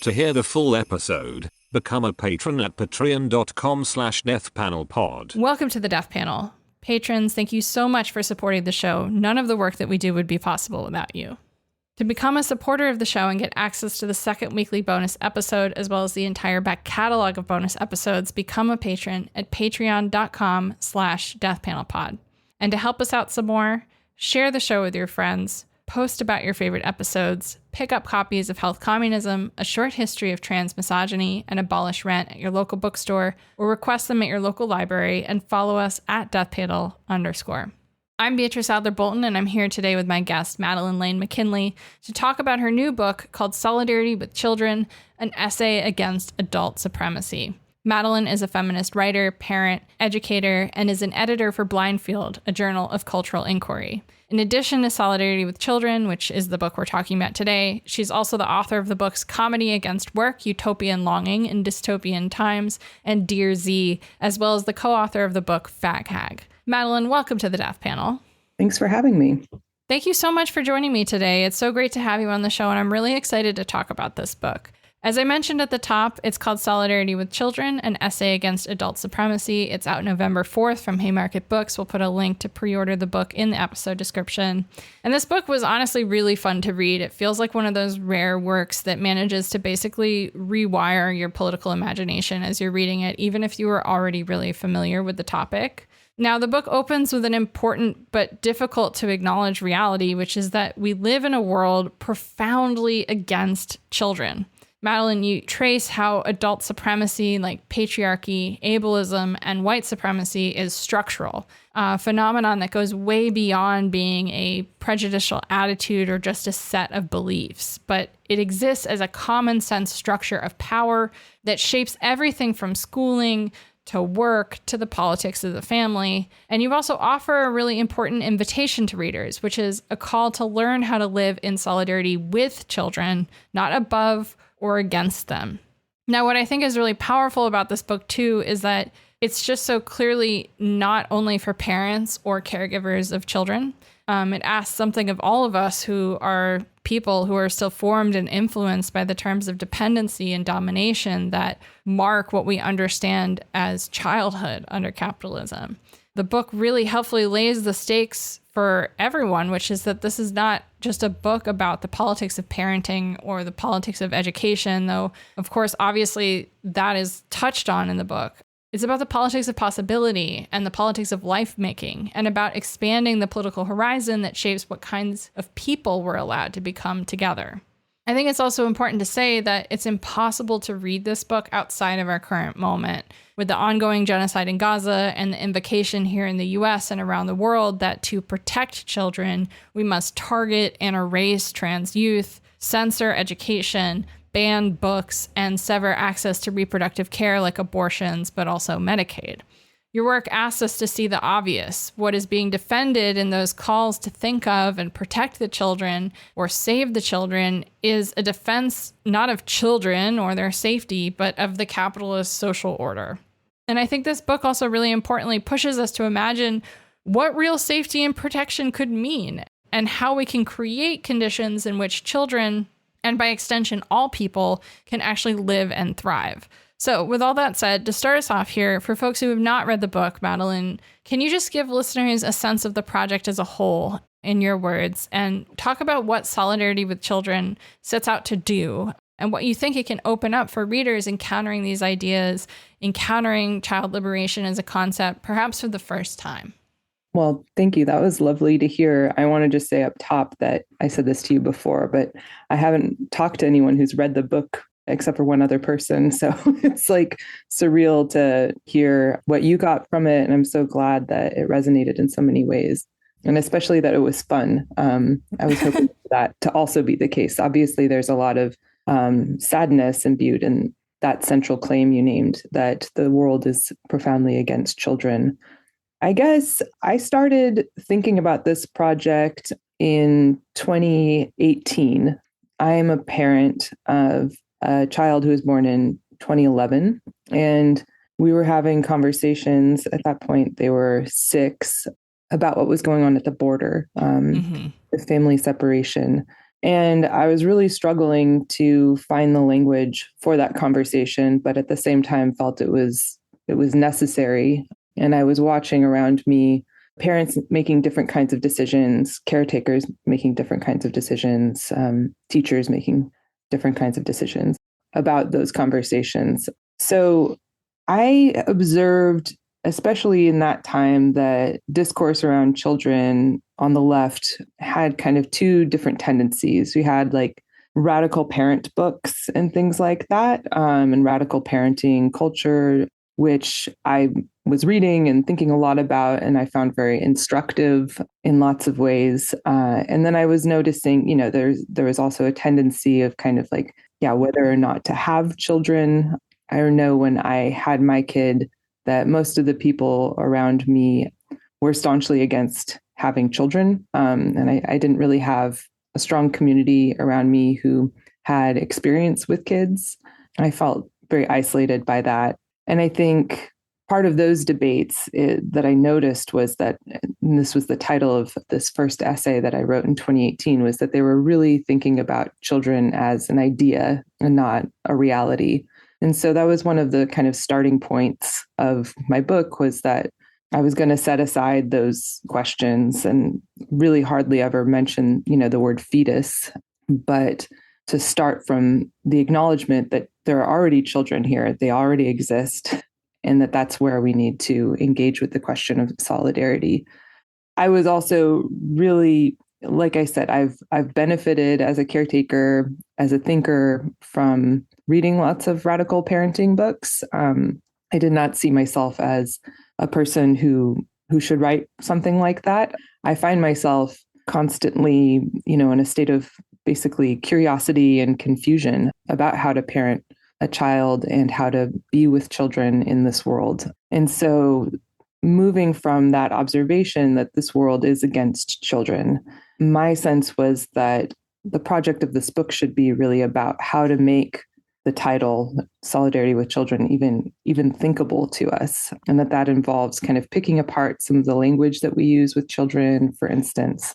To hear the full episode, become a patron at patreon.com/deathpanelpod. Welcome to the Death Panel. Patrons, thank you so much for supporting the show. None of the work that we do would be possible without you. To become a supporter of the show and get access to the second weekly bonus episode, as well as the entire back catalog of bonus episodes, become a patron at patreon.com/deathpanelpod. And to help us out some more, share the show with your friends, post about your favorite episodes, pick up copies of Health Communism, A Short History of Trans Misogyny, and Abolish Rent at your local bookstore, or request them at your local library, and follow us at deathpanel_. I'm Beatrice Adler-Bolton, and I'm here today with my guest, Madeline Lane-McKinley, to talk about her new book called Solidarity with Children, an essay against adult supremacy. Madeline is a feminist writer, parent, educator, and is an editor for Blindfield, a journal of cultural inquiry. In addition to Solidarity with Children, which is the book we're talking about today, she's also the author of the books Comedy Against Work, Utopian Longing in Dystopian Times, and Dear Z, as well as the co-author of the book Fag Hag. Madeline, welcome to the Death Panel. Thanks for having me. Thank you so much for joining me today. It's so great to have you on the show, and I'm really excited to talk about this book. As I mentioned at the top, it's called Solidarity with Children, an essay against adult supremacy. It's out November 4th from Haymarket Books. We'll put a link to pre-order the book in the episode description. And this book was honestly really fun to read. It feels like one of those rare works that manages to basically rewire your political imagination as you're reading it, even if you were already really familiar with the topic. Now, the book opens with an important but difficult to acknowledge reality, which is that we live in a world profoundly against children. Madeline, you trace how adult supremacy like patriarchy, ableism, and white supremacy is structural, a phenomenon that goes way beyond being a prejudicial attitude or just a set of beliefs. But it exists as a common sense structure of power that shapes everything from schooling to work to the politics of the family. And you also offer a really important invitation to readers, which is a call to learn how to live in solidarity with children, not above or against them. Now, what I think is really powerful about this book, too, is that it's just so clearly not only for parents or caregivers of children. It asks something of all of us who are people who are still formed and influenced by the terms of dependency and domination that mark what we understand as childhood under capitalism. The book really helpfully lays the stakes for everyone, which is that this is not just a book about the politics of parenting or the politics of education, though, of course, obviously that is touched on in the book. It's about the politics of possibility and the politics of life making, and about expanding the political horizon that shapes what kinds of people we're allowed to become together. I think it's also important to say that it's impossible to read this book outside of our current moment. With the ongoing genocide in Gaza and the invocation here in the US and around the world that to protect children, we must target and erase trans youth, censor education, ban books, and sever access to reproductive care like abortions, but also Medicaid. Your work asks us to see the obvious. What is being defended in those calls to think of and protect the children or save the children is a defense not of children or their safety, but of the capitalist social order. And I think this book also really importantly pushes us to imagine what real safety and protection could mean and how we can create conditions in which children, and by extension, all people, can actually live and thrive. So with all that said, to start us off here, for folks who have not read the book, Madeline, can you just give listeners a sense of the project as a whole, in your words, and talk about what Solidarity with Children sets out to do, and what you think it can open up for readers encountering these ideas, encountering child liberation as a concept, perhaps for the first time? Well, thank you. That was lovely to hear. I want to just say up top that I said this to you before, but I haven't talked to anyone who's read the book except for one other person. So it's like surreal to hear what you got from it. And I'm so glad that it resonated in so many ways. And especially that it was fun. I was hoping for that to also be the case. Obviously, there's a lot of sadness imbued in that central claim you named, that the world is profoundly against children. I guess I started thinking about this project in 2018. I am a parent of a child who was born in 2011, and we were having conversations. At that point, they were 6, about what was going on at the border, the family separation. And I was really struggling to find the language for that conversation, but at the same time felt it was necessary. And I was watching around me parents making different kinds of decisions, caretakers making different kinds of decisions, teachers making different kinds of decisions about those conversations. So I observed, especially in that time, that discourse around children on the left had kind of two different tendencies. We had like radical parent books and things like that, and radical parenting culture, which I was reading and thinking a lot about, and I found very instructive in lots of ways. And then I was noticing, there was also a tendency of kind of like, whether or not to have children. I know when I had my kid that most of the people around me were staunchly against having children. And I didn't really have a strong community around me who had experience with kids. I felt very isolated by that. And I think part of those debates that I noticed was that, and this was the title of this first essay that I wrote in 2018, was that they were really thinking about children as an idea and not a reality. And so that was one of the kind of starting points of my book, was that I was going to set aside those questions and really hardly ever mention, the word fetus, but to start from the acknowledgement that there are already children here, they already exist, and that's where we need to engage with the question of solidarity. I was also really, like I said, I've benefited as a caretaker, as a thinker, from reading lots of radical parenting books. I did not see myself as a person who should write something like that. I find myself constantly, in a state of basically curiosity and confusion about how to parent a child and how to be with children in this world. And so moving from that observation that this world is against children, my sense was that the project of this book should be really about how to make the title Solidarity with Children even thinkable to us, and that involves kind of picking apart some of the language that we use with children. For instance,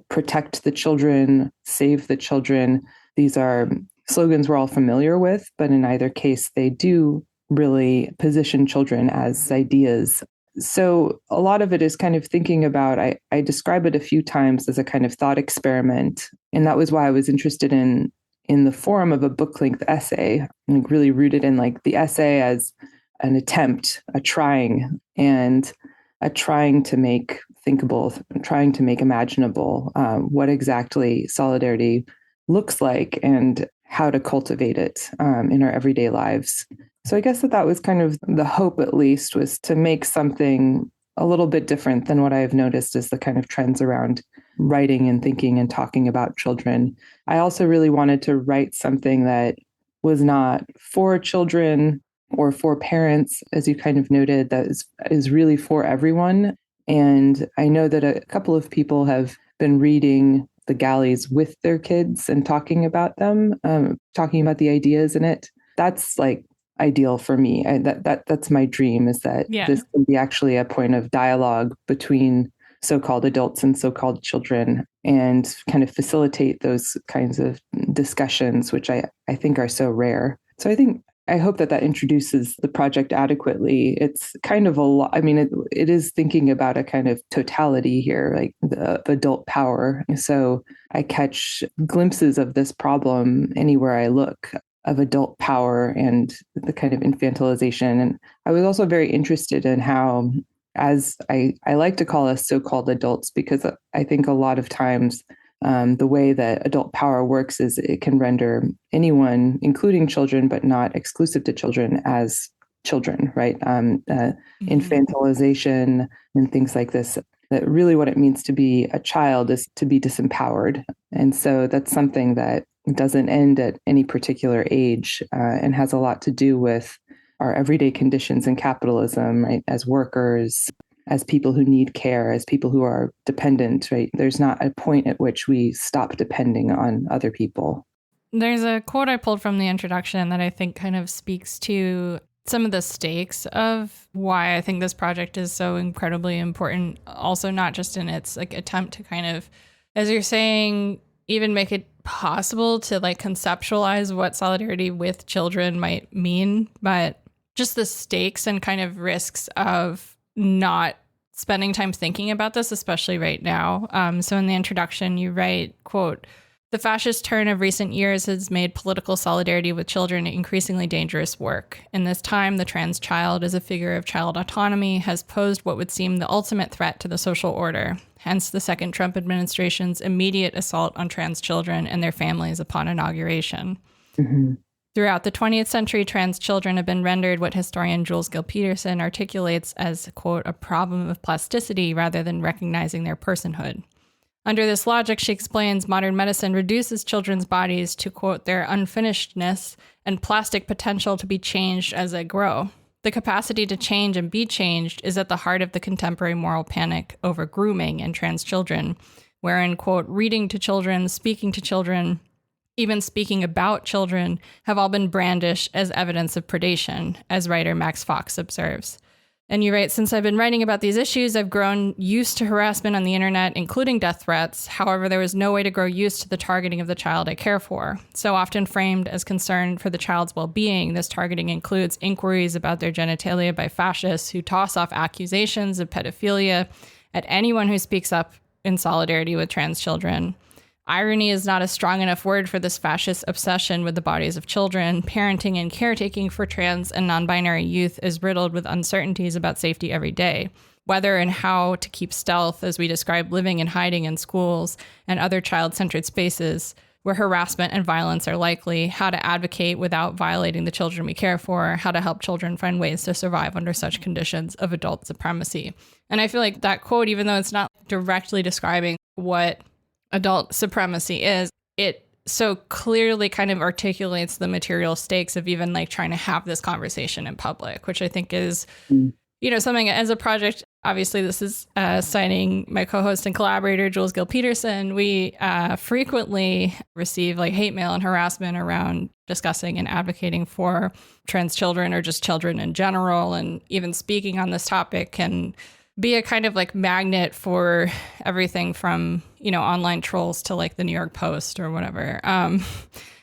protect the children, save the children. These are slogans we're all familiar with, but in either case, they do really position children as ideas. So a lot of it is kind of thinking about, I describe it a few times as a kind of thought experiment. And that was why I was interested in the form of a book-length essay, like really rooted in like the essay as an attempt, a trying to make thinkable, trying to make imaginable what exactly solidarity looks like and how to cultivate it in our everyday lives. So I guess that was kind of the hope, at least, was to make something a little bit different than what I've noticed as the kind of trends around writing and thinking and talking about children. I also really wanted to write something that was not for children or for parents, as you kind of noted, that is really for everyone. And I know that a couple of people have been reading the galleys with their kids and talking about them, talking about the ideas in it. That's like ideal for me. That's my dream, is that this can be actually a point of dialogue between so-called adults and so-called children, and kind of facilitate those kinds of discussions, which I think are so rare. So I hope that introduces the project adequately. It's kind of a lot. I mean, it is thinking about a kind of totality here, like the adult power. So I catch glimpses of this problem anywhere I look, of adult power and the kind of infantilization. And I was also very interested in how, as I like to call us so-called adults, because I think a lot of times the way that adult power works is it can render anyone, including children, but not exclusive to children, as children, right? Infantilization and things like this, that really what it means to be a child is to be disempowered. And so that's something that doesn't end at any particular age and has a lot to do with our everyday conditions in capitalism, right? As workers, as people who need care, as people who are dependent, right? There's not a point at which we stop depending on other people. There's a quote I pulled from the introduction that I think kind of speaks to some of the stakes of why I think this project is so incredibly important. Also, not just in its like attempt to kind of, as you're saying, even make it possible to like conceptualize what solidarity with children might mean, but just the stakes and kind of risks of not spending time thinking about this, especially right now. So in the introduction, you write, quote, "The fascist turn of recent years has made political solidarity with children increasingly dangerous work. In this time, the trans child as a figure of child autonomy has posed what would seem the ultimate threat to the social order. Hence the second Trump administration's immediate assault on trans children and their families upon inauguration." Mm-hmm. Throughout the 20th century, trans children have been rendered what historian Jules Gill-Peterson articulates as, quote, "a problem of plasticity rather than recognizing their personhood." Under this logic, she explains, modern medicine reduces children's bodies to, quote, "their unfinishedness and plastic potential to be changed as they grow. The capacity to change and be changed is at the heart of the contemporary moral panic over grooming in trans children, wherein, quote, reading to children, speaking to children, even speaking about children have all been brandished as evidence of predation," as writer Max Fox observes. And you write, "Since I've been writing about these issues, I've grown used to harassment on the internet, including death threats. However, there was no way to grow used to the targeting of the child I care for. So often framed as concern for the child's well-being, this targeting includes inquiries about their genitalia by fascists who toss off accusations of pedophilia at anyone who speaks up in solidarity with trans children. Irony is not a strong enough word for this fascist obsession with the bodies of children. Parenting and caretaking for trans and non-binary youth is riddled with uncertainties about safety every day. Whether and how to keep stealth, as we describe living and hiding in schools and other child-centered spaces where harassment and violence are likely, how to advocate without violating the children we care for, how to help children find ways to survive under such conditions of adult supremacy." And I feel like that quote, even though it's not directly describing what adult supremacy is, it so clearly kind of articulates the material stakes of even like trying to have this conversation in public, which I think is, you know, something as a project. Obviously, this is citing my co-host and collaborator, Jules Gill-Peterson. We frequently receive like hate mail and harassment around discussing and advocating for trans children or just children in general. And even speaking on this topic can be a kind of like magnet for everything from, you know, online trolls to like the New York Post or whatever.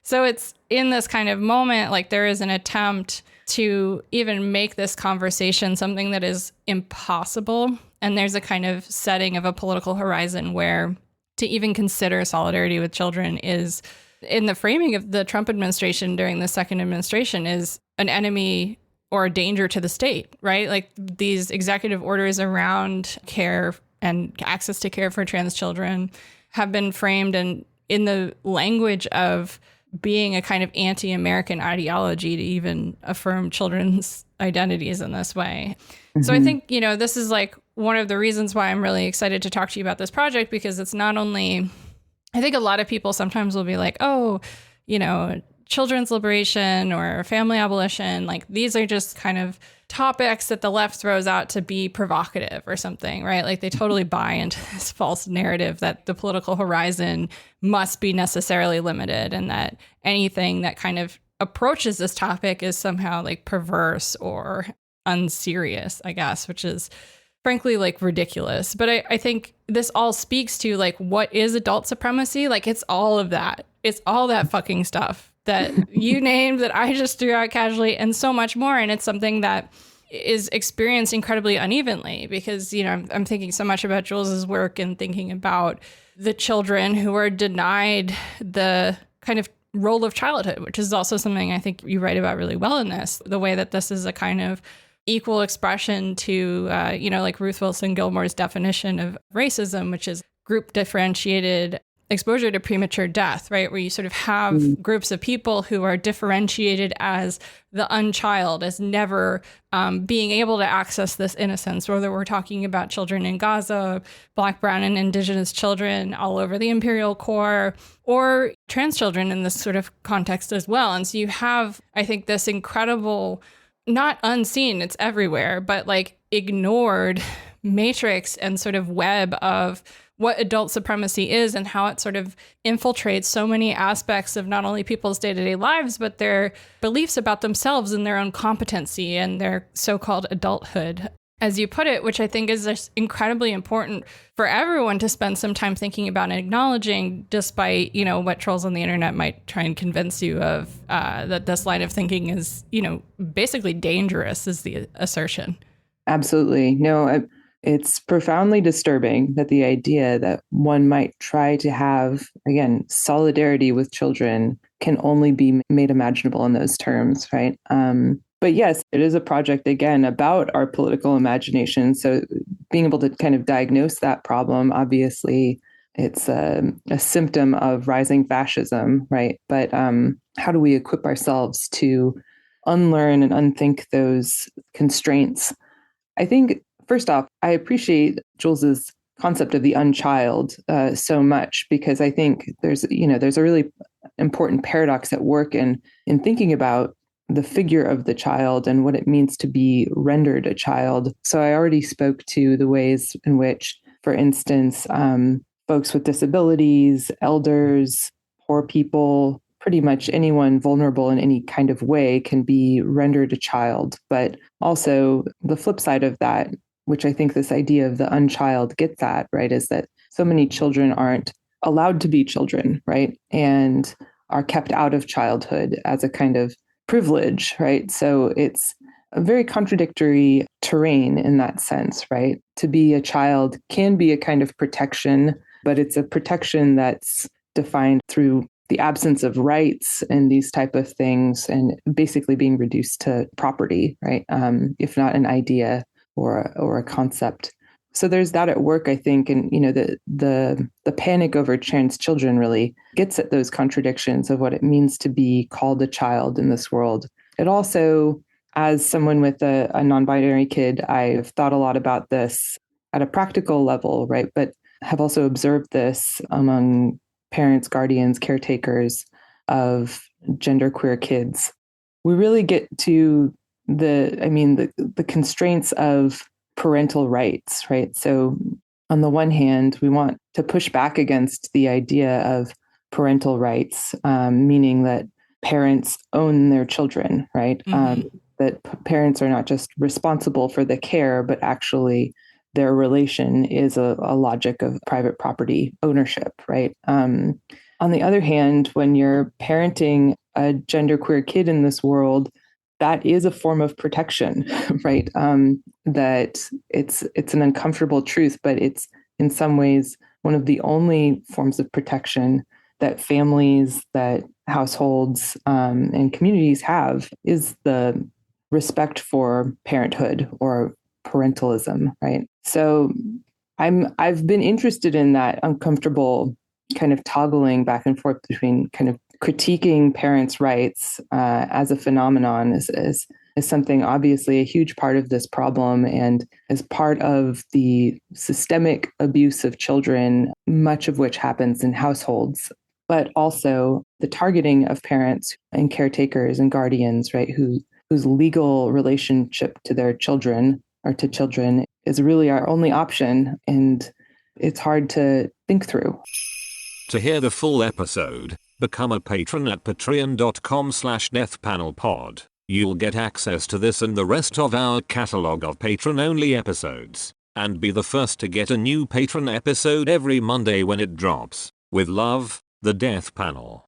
So it's in this kind of moment, like there is an attempt to even make this conversation something that is impossible. And there's a kind of setting of a political horizon where to even consider solidarity with children is, in the framing of the Trump administration during the second administration, is an enemy or a danger to the state, right? Like these executive orders around care and access to care for trans children have been framed in the language of being a kind of anti-American ideology to even affirm children's identities in this way. Mm-hmm. So I think, you know, this is like one of the reasons why I'm really excited to talk to you about this project, because it's not only, I think a lot of people sometimes will be like, oh, you know, children's liberation or family abolition, like these are just kind of topics that the left throws out to be provocative or something, right? Like they totally buy into this false narrative that the political horizon must be necessarily limited and that anything that kind of approaches this topic is somehow like perverse or unserious, I guess, which is frankly like ridiculous. But I think this all speaks to like, what is adult supremacy? Like it's all of that. It's all that fucking stuff that you named, that I just threw out casually, and so much more. And it's something that is experienced incredibly unevenly because, you know, I'm thinking so much about Jules's work and thinking about the children who are denied the kind of role of childhood, which is also something I think you write about really well in this, the way that this is a kind of equal expression to, you know, like Ruth Wilson Gilmore's definition of racism, which is group differentiated exposure to premature death, right? Where you sort of have groups of people who are differentiated as the unchild, as never being able to access this innocence, whether we're talking about children in Gaza, Black, Brown, and Indigenous children all over the imperial core, or trans children in this sort of context as well. And so you have, I think, this incredible, not unseen, it's everywhere, but like ignored matrix and sort of web of what adult supremacy is and how it sort of infiltrates so many aspects of not only people's day-to-day lives, but their beliefs about themselves and their own competency and their so-called adulthood. as you put it, which I think is just incredibly important for everyone to spend some time thinking about and acknowledging, despite, what trolls on the internet might try and convince you of, that this line of thinking is, basically dangerous, is the assertion. Absolutely. No, it's profoundly disturbing that the idea that one might try to have, again, solidarity with children can only be made imaginable in those terms, right? But yes, it is a project, again, about our political imagination. So being able to kind of diagnose that problem, obviously, it's a symptom of rising fascism, right? But how do we equip ourselves to unlearn and unthink those constraints? I think, first off, I appreciate Jules's concept of the unchild so much, because I think there's a really important paradox at work in thinking about the figure of the child and what it means to be rendered a child. So I already spoke to the ways in which, for instance, folks with disabilities, elders, poor people, pretty much anyone vulnerable in any kind of way can be rendered a child. But also the flip side of that, which I think this idea of the unchild gets at, right, is that so many children aren't allowed to be children, right, and are kept out of childhood as a kind of privilege, right? So it's a very contradictory terrain in that sense, right? To be a child can be a kind of protection, but it's a protection that's defined through the absence of rights and these type of things, and basically being reduced to property, right? If not an idea or a concept. So there's that at work, I think, and the panic over trans children really gets at those contradictions of what it means to be called a child in this world. It also, as someone with a non-binary kid, I've thought a lot about this at a practical level, right? But have also observed this among parents, guardians, caretakers of genderqueer kids. We really get to the constraints of parental rights, right? So on the one hand, we want to push back against the idea of parental rights, meaning that parents own their children, right? Mm-hmm. That parents are not just responsible for the care, but actually their relation is a logic of private property ownership, right? On the other hand, when you're parenting a genderqueer kid in this world, that is a form of protection, right? That it's an uncomfortable truth, but it's in some ways one of the only forms of protection that families, that households, and communities have, is the respect for parenthood or parentalism, right? So I've been interested in that uncomfortable kind of toggling back and forth between kind of critiquing parents' rights as a phenomenon is something obviously a huge part of this problem, and as part of the systemic abuse of children, much of which happens in households, but also the targeting of parents and caretakers and guardians, right, whose legal relationship to their children or to children is really our only option, and it's hard to think through. To hear the full episode, become a patron at patreon.com/deathpanelpod. You'll get access to this and the rest of our catalog of patron-only episodes, and be the first to get a new patron episode every Monday when it drops. With love, the Death Panel.